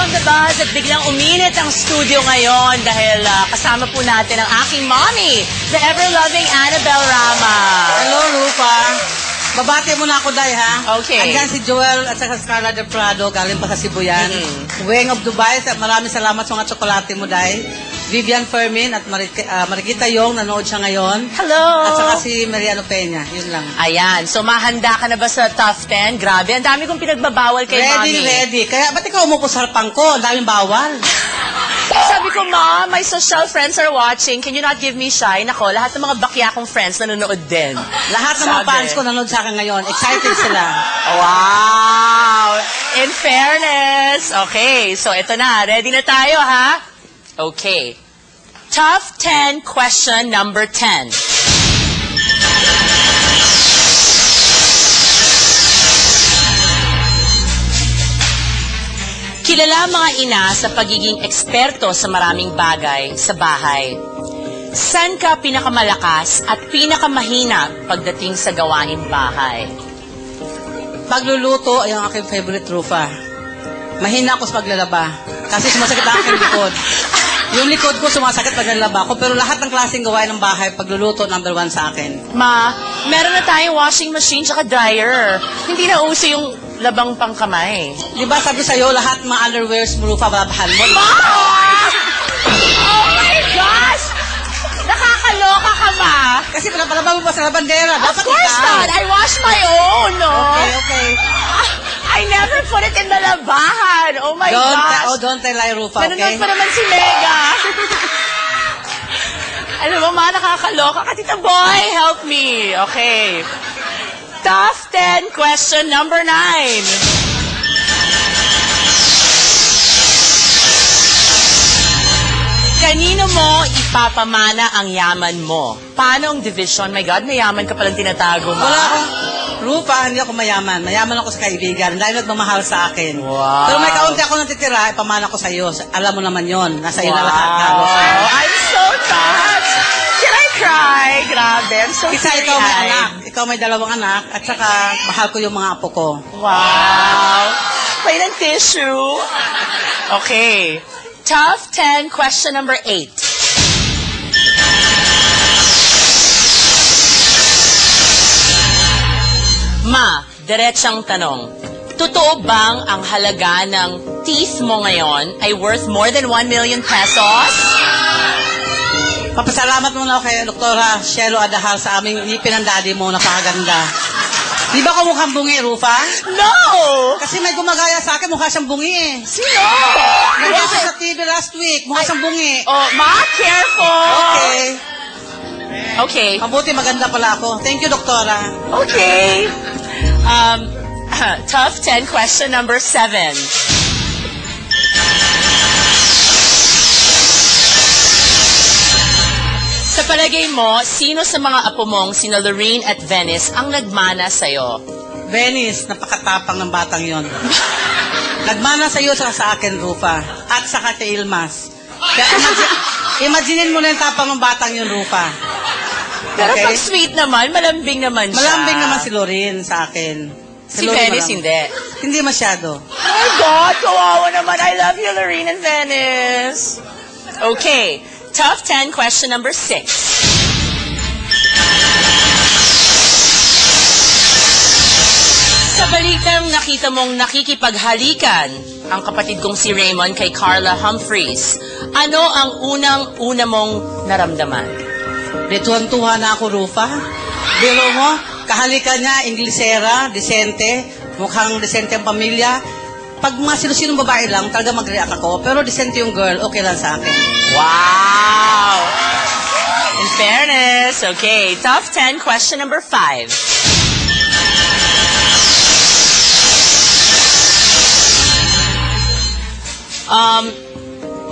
from the buzz at biglang uminit ang studio ngayon dahil kasama po natin ang aking mommy, the ever-loving Annabelle Rama. Hello, Rufa. Babati mo na ako, Day, ha? Okay. Andyan si Joel at saka Scarla de Prado, galing pa sa Cebu yan. Weng of Dubai, maraming salamat sa mga tsokolate mo, Day. Vivian Fermin at Marikita Yong, nanood siya ngayon. Hello! At saka si Mariano Peña, yun lang. Ayan, so mahanda ka na ba sa Top 10? Grabe, ang dami kong pinagbabawal kay mommy. Ready. Kaya ba't ikaw umupo sa harapan ko? Ang daming bawal. Sabi ko, Mom, my social friends are watching. Can you not give me shine? Ako, lahat ng mga bakya kong friends nanonood din. Lahat ng mga fans ko nanood sa akin ngayon. Excited sila. Wow! In fairness. Okay, so ito na. Ready na tayo, ha? Okay. Top 10 question number 10. Kilala ang mga ina sa pagiging eksperto sa maraming bagay sa bahay. Saan ka pinakamalakas at pinakamahina pagdating sa gawaing bahay? Pagluluto ay ang aking favorite, Rufa. Mahina ako sa paglalaba. Kasi sumasakit ang aking likod. Yung likod ko sumasakit pag nalaba ko, pero lahat ng klaseng gawain ng bahay, pagluluto, number 1 sa akin. Ma, meron na tayong washing machine tsaka dryer. Hindi na uso yung labang pangkamay. Di ba sabi sa'yo, lahat mga underwears mo, Rufa, babahan mo. Ma! Oh my gosh! Nakakaloka ka, Ma! Kasi pinapalaba mo pa sa labandera. Of Dapat course ikaw. not! I wash my own, no? Okay. I never put it in the labahan. Oh my gosh! Don't tell lie, Rufa, okay? Nanonood pa naman si Mega. Alam mo, Ma, nakakaloka ka. Tita Boy, help me. Okay. Top 10 question number 9. Kanino mo ipapamana ang yaman mo? Paano ang division? My God, may yaman ka palang tinatago, Ma. Wala akong, Rufa, hindi ako mayaman. Mayaman ako sa kaibigan. Dahil nagmamahal sa akin. Wow. Pero may kaunti ako natitira, ipamana ko sa iyo. Alam mo naman yon. Nasa iyo na lahat. I'm so touched. Can I cry? Grabe. I'm so Isa, ikaw may anak. Ikaw may 2 anak. At saka, mahal ko yung mga apo ko. Wow. Play ng tissue. Okay. Top 10 question number 8. Ma, diretsang tanong. Totoo bang ang halaga ng teeth mo ngayon ay worth more than 1 million pesos? Papasalamat muna ako kay Doktora Shelo Adahar sa aming ngipin ng daddy mo. Napakaganda. Di ba ko mukhang bungi, Rufa? No! Kasi may gumagaya sa akin, mukha siyang bungi eh. Sino? Nandito sa TV last week, mukha siyang bungi. Oh, Ma, careful! Okay. Okay. Mabuti, maganda pala ako. Thank you, Doktora. Okay. Tough 10 question number 7. Sa palagay mo, sino sa mga apo mong sina Lorraine at Venice ang nagmana sa'yo? Venice, napakatapang ng batang yon. Nagmana sa iyo sa akin, Rufa. At saka kay Ilmas. Kaya imaginin mo na yung tapang ng batang yun, Rufa. Pero Okay? pag sweet naman, malambing naman siya. Malambing naman si Lorraine sa akin. Si Lorraine Venice, malambing. hindi. Hindi masyado. Oh my God, kawawa naman. I love you, Lorraine and Venice. Okay, tough 10 question number 6. Sa balitang nakita mong nakikipaghalikan ang kapatid kong si Raymond kay Carla Humphreys, ano ang unang-una mong naramdaman? Detuwan-tuwa na ako, Rufa. Biro mo, kahalikan niya, Inglesera, disente, mukhang disente ang pamilya. Pag mga sino-sinong babae lang, talaga mag-react ako. Pero disente yung girl, okay lang sa akin. Wow! In fairness, okay. Top 10 question number 5.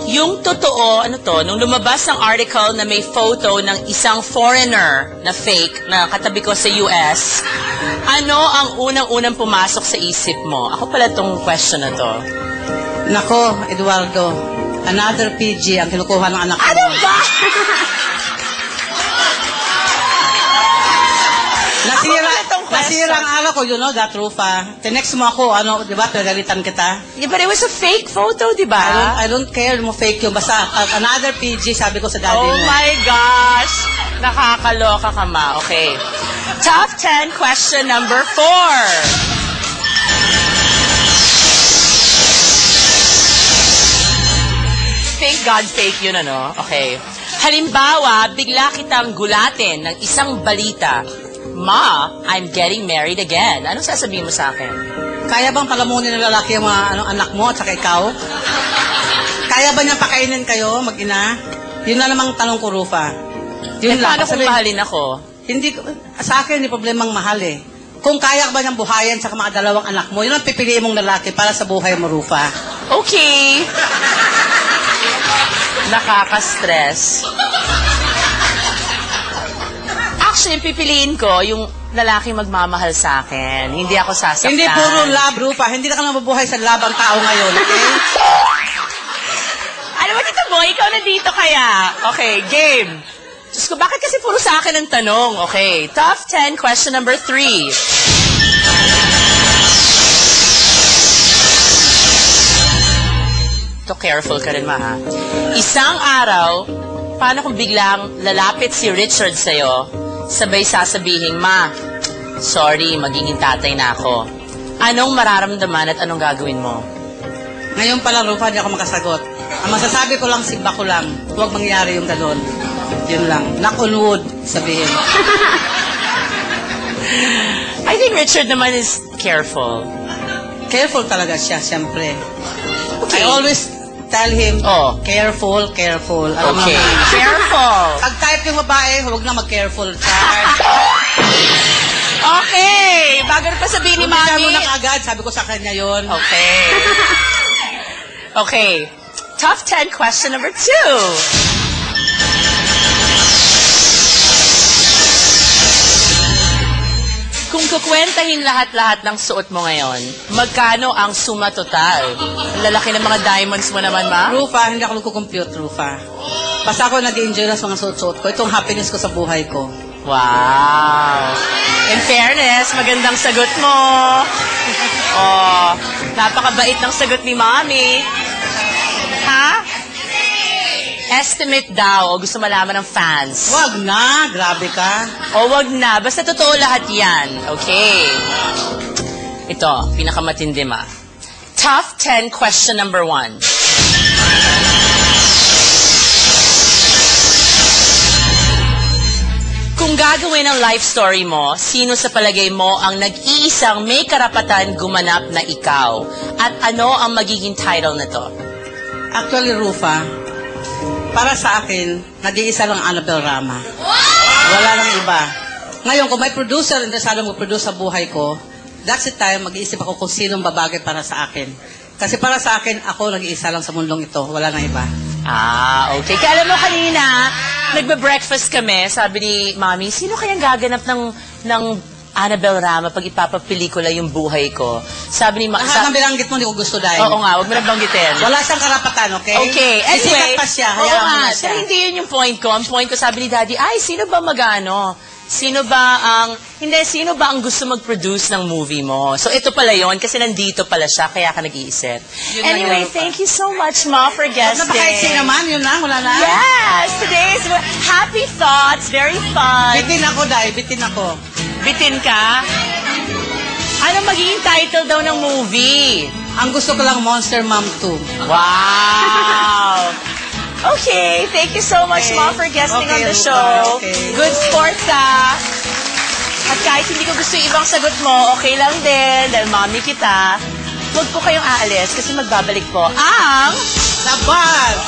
Yung totoo, ano to, nung lumabas ang article na may photo ng isang foreigner na fake na katabi ko sa US, ano ang unang-unang pumasok sa isip mo? Ako pala tong question na to. Nako, Eduardo, another PG ang kinukuha ng anak ko. Ano ba? Nasira, Ako pala tong question Nasira ang araw ko, you know that, Rufa. Tinext mo ako, di ba, pinagalitan kita. Yeah, but it was a fake photo, di ba? I don't care mo fake yun. Basta, another PG, sabi ko sa daddy Oh mo. my gosh! Nakakaloka ka ma. Okay. Top 10 question number 4. Thank God fake yun, ano? Okay. Halimbawa, bigla kitang gulatin ng isang balita. Ma, I'm getting married again. Anong sasabihin mo sa akin? Kaya bang palamunin ng lalaki yung mga anak mo at saka ikaw? Kaya ba niya pakainin kayo, mag-ina? Yun na namang tanong ko, Rufa. Yun lang. Paano kung mahalin ako? Hindi, sa akin, hindi problemang mahal eh. Kung kaya ba niyang buhayan sa mga dalawang anak mo, yun ang pipiliin mong lalaki para sa buhay mo, Rufa. Okay. Nakaka-stress. Actually, pipiliin ko yung lalaki magmamahal sa akin. Hindi ako sasaktan. Hindi puro love, Rufa. Hindi na ka mabubuhay sa labang tao ngayon, okay? Ano ba dito mo? Ikaw na dito kaya. Okay, game. Diyos ko, bakit kasi puro sa akin ang tanong? Okay, top 10, question number 3. So, careful ka rin, ma, ha? Isang araw, paano kung biglang lalapit si Richard sa'yo, sabay sasabihin, Ma, sorry, magiging tatay na ako. Anong mararamdaman at anong gagawin mo? Ngayon pa lang, Rufa, hindi ako makasagot. Ang masasabi ko lang, simba ko lang. Huwag mangyari yung ganun. Yun lang. Knock on wood, sabihin. I think Richard naman is careful. Careful talaga siya, siyempre. Okay. I always tell him, Oh. careful, careful. Alam mo Okay. naman. Careful. Pag type yung babae, huwag na mag-careful. Okay. Bago na pa sabihin ni Umpisa mo Mami. na kaagad, sabi ko sa kanya yun. Okay. Okay. Top 10, question number 2. Kung kukwentahin lahat-lahat ng suot mo ngayon, magkano ang suma total? Lalaki ng mga diamonds mo naman, ma? Rufa, hindi ako nagko-compute, Rufa. Basta ako nag-enjoy na sa mga suot-suot ko. Itong happiness ko sa buhay ko. Wow! In fairness, magandang sagot mo. Oh, napakabait ng sagot ni Mami. Ha? Estimate daw o gusto malaman ng fans. Wag na, grabe ka. O wag na, basta totoo lahat yan. Okay. Ito, pinakamatindi, ma. Top 10, question number 1. Kung gagawin ang life story mo, sino sa palagay mo ang nag-iisang may karapatan gumanap na ikaw? At ano ang magiging title na to? Actually, Rufa, para sa akin, nag-iisa lang Annabel Rama. Wala nang iba. Ngayon, kung may producer, interesado mag-produce sa buhay ko, that's the time, mag-iisip ako kung sinong babagay para sa akin. Kasi para sa akin, ako nag-iisa lang sa mundong ito. Wala nang iba. Ah, okay. Kaya alam mo kanina, nagbe-breakfast kami, sabi ni Mami, sino kayang gaganap ng Annabel Rama pag ipapapelikula yung buhay ko? Sabi ni Mami, Lahat ng bilanggit mo, hindi ko gusto dahil. oo nga, wag mo na banggitin. Wala siyang karapatan, okay? Okay, anyway. Sisikat pa siya, Oo hayaan mo nga, na so siya. hindi yun yung point ko. Ang point ko, sabi ni Daddy, ay, sino ba magano? Sino ba ang gusto mag-produce ng movie mo? So ito pala yon kasi nandito pala siya, kaya ka nag-iisip. Yun lang Anyway, yun. thank you so much, Ma, for guesting. Napaka-exciting naman, yun lang, wala na. Yes, today's happy thoughts, very fun. Bitin ako, Day, bitin ako. Bitin ka? Ano magiging title daw ng movie? Ang gusto ko lang, Monster Mom 2. Wow! Okay, thank you so much, Okay. Ma, for guesting on Okay, the Rupa, show. okay. Good sport ka. At kahit hindi ko gusto yung ibang sagot mo, okay lang din, dahil Mami kita. Huwag po kayong aalis kasi magbabalik po ang Labas!